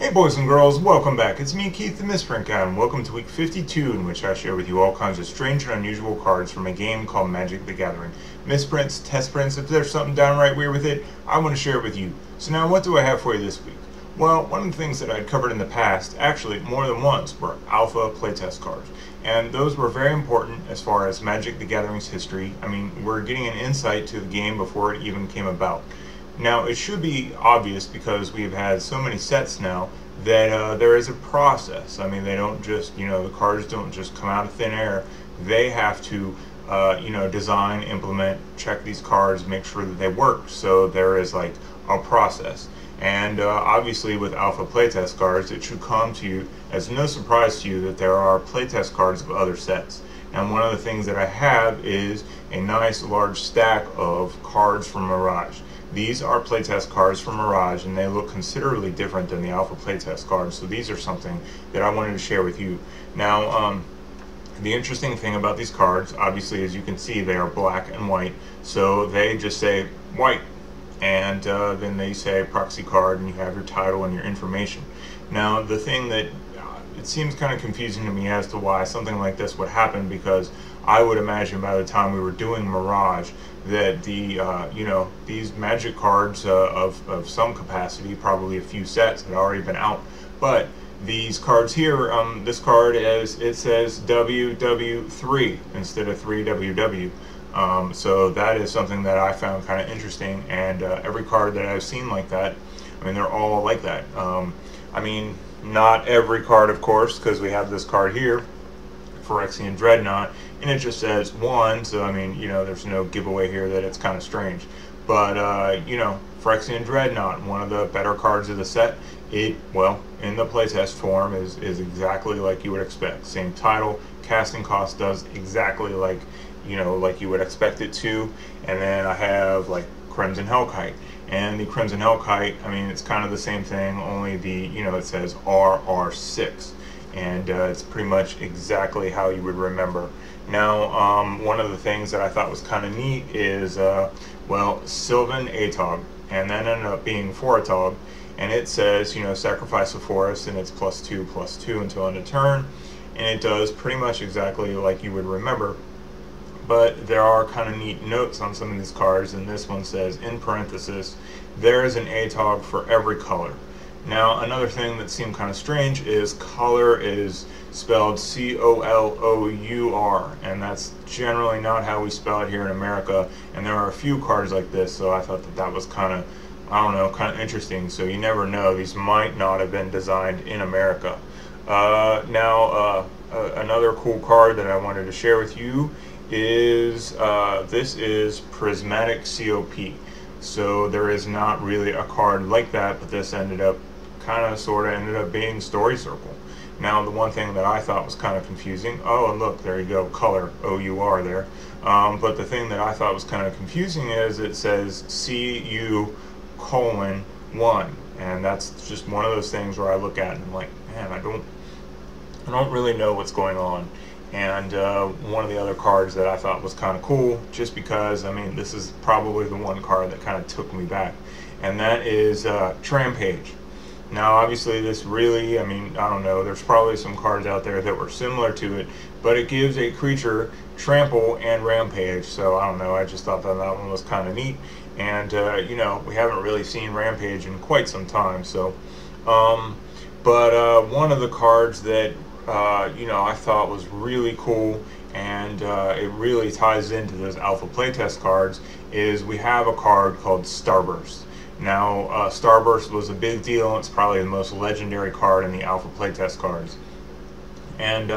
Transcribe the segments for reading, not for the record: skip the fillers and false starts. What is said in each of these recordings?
Hey boys and girls, welcome back. It's me, Keith the Misprint Guy, and welcome to week 52, in which I share with you all kinds of strange and unusual cards from a game called Magic the Gathering. Misprints, test prints, if there's something downright weird with it, I want to share it with you. So now what do I have for you this week? Well, one of the things that I'd covered in the past, actually more than once, were alpha playtest cards. And those were very important as far as Magic the Gathering's history. I mean, we're getting an insight to the game before it even came about. Now, it should be obvious because we've had so many sets now that there is a process. I mean, they don't just, the cards don't just come out of thin air. They have to, design, implement, check these cards, make sure that they work. So there is like a process. And obviously with alpha playtest cards, it should come to you as no surprise to you that there are playtest cards of other sets. And one of the things that I have is a nice large stack of cards from Mirage. These are playtest cards from Mirage, and they look considerably different than the alpha playtest cards, so these are something that I wanted to share with you. Now, the interesting thing about these cards, obviously, as you can see, they are black and white, so they just say white, and then they say proxy card, and you have your title and your information. Now, the thing that it seems kind of confusing to me as to why something like this would happen, because I would imagine by the time we were doing Mirage that the these magic cards of some capacity, probably a few sets, had already been out. But these cards here, this card, it says WW3 instead of 3WW. So that is something that I found kind of interesting, and every card that I've seen like that, I mean, they're all like that. I mean, not every card, of course, because we have this card here, Phyrexian Dreadnaught, and it just says 1, so I mean, there's no giveaway here that it's kind of strange. But, Phyrexian Dreadnaught, one of the better cards of the set, well, in the playtest form is exactly like you would expect. Same title, casting cost does exactly like, like you would expect it to. And then I have, like, Crimson Hellkite. And the Crimson Hellkite, I mean, it's kind of the same thing, only it says RR6. And it's pretty much exactly how you would remember. Now, one of the things that I thought was kind of neat is, Sylvan Atog, and that ended up being Foratog, and it says, sacrifice a forest, and it's +2/+2 until end of turn, and it does pretty much exactly like you would remember. But there are kind of neat notes on some of these cards, and this one says, in parenthesis, there is an Atog for every color. Now, another thing that seemed kind of strange is color is spelled C-O-L-O-U-R, and that's generally not how we spell it here in America, and there are a few cards like this, so I thought that was kind of, kind of interesting. So you never know, these might not have been designed in America. Another cool card that I wanted to share with you is, this is Prismatic COP. So there is not really a card like that, but this ended up being Story Circle. Now, the one thing that I thought was kind of confusing, oh, and look, there you go, color, O-U-R there. But the thing that I thought was kind of confusing is it says CU:1, and that's just one of those things where I look at and I'm like, man, I don't really know what's going on. And one of the other cards that I thought was kind of cool, just because, I mean, this is probably the one card that kind of took me back, and that is Trampage. Now, obviously, this really, I mean, I don't know, there's probably some cards out there that were similar to it, but it gives a creature trample and rampage, so I don't know, I just thought that one was kind of neat, and, we haven't really seen rampage in quite some time, so, one of the cards that I thought was really cool, and it really ties into those alpha playtest cards, is we have a card called Starburst. Now, Starburst was a big deal. It's probably the most legendary card in the alpha playtest cards. And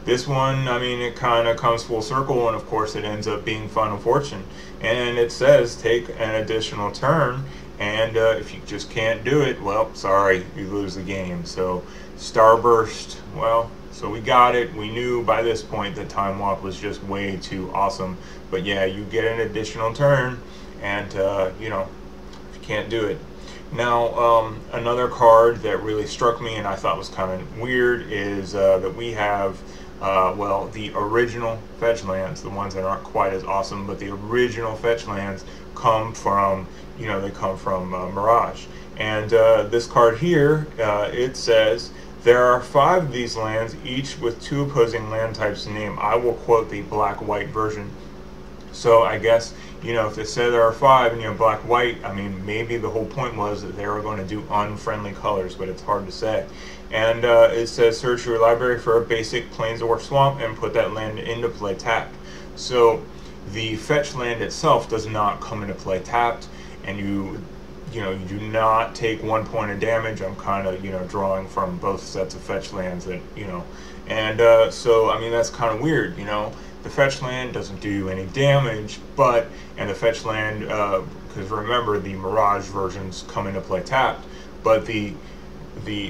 this one, I mean, it kind of comes full circle, and of course it ends up being Final Fortune. And it says take an additional turn, and if you just can't do it, well, sorry, you lose the game. So Starburst, well, so we got it. We knew by this point that Time Walk was just way too awesome. But yeah, you get an additional turn, and if you can't do it. Now, another card that really struck me and I thought was kind of weird is that we have, the original fetch lands, the ones that aren't quite as awesome, but the original fetch lands come from, they come from Mirage. And this card here, it says, there are 5 of these lands, each with 2 opposing land types named. I will quote the black-white version. So I guess, if they said there are 5 and black-white, I mean, maybe the whole point was that they were going to do unfriendly colors, but it's hard to say. And it says, search your library for a basic Plains or Swamp and put that land into play tapped. So the fetch land itself does not come into play tapped, and you do not take 1 point of damage. I'm kind of, drawing from both sets of fetch lands that, and so, I mean, that's kind of weird, The fetch land doesn't do any damage, and the fetch land, because remember, the Mirage versions come into play tapped, but the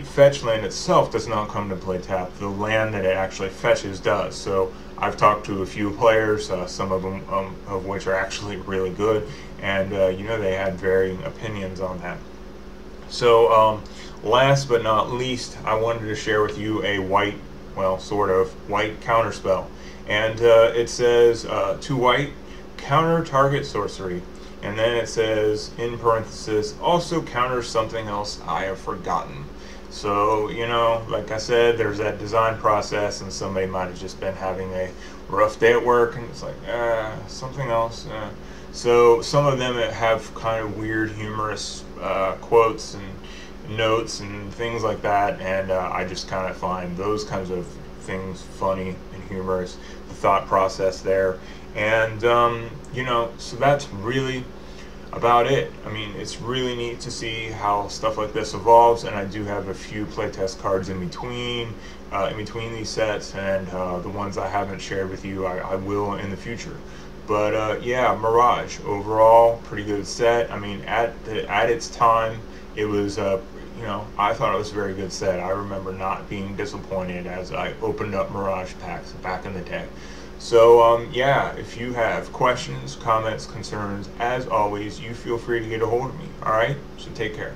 fetch land itself does not come to play tapped. The land that it actually fetches does. So I've talked to a few players, some of them of which are actually really good, and they had varying opinions on that. So last but not least, I wanted to share with you a white, well, sort of white counterspell, and it says 2 white, counter target sorcery, and then it says in parenthesis, also counters something else I have forgotten. So, like I said, there's that design process, and somebody might have just been having a rough day at work, and it's like, something else. So some of them have kind of weird, humorous quotes and notes and things like that, and I just kind of find those kinds of things funny and humorous, the thought process there. And, so that's really about it. I mean, it's really neat to see how stuff like this evolves, and I do have a few playtest cards in between these sets, and the ones I haven't shared with you, I will in the future. But yeah, Mirage overall pretty good set. I mean, at its time, it was I thought it was a very good set. I remember not being disappointed as I opened up Mirage packs back in the day. So yeah, if you have questions, comments, concerns, as always, you feel free to get a hold of me. All right, so take care.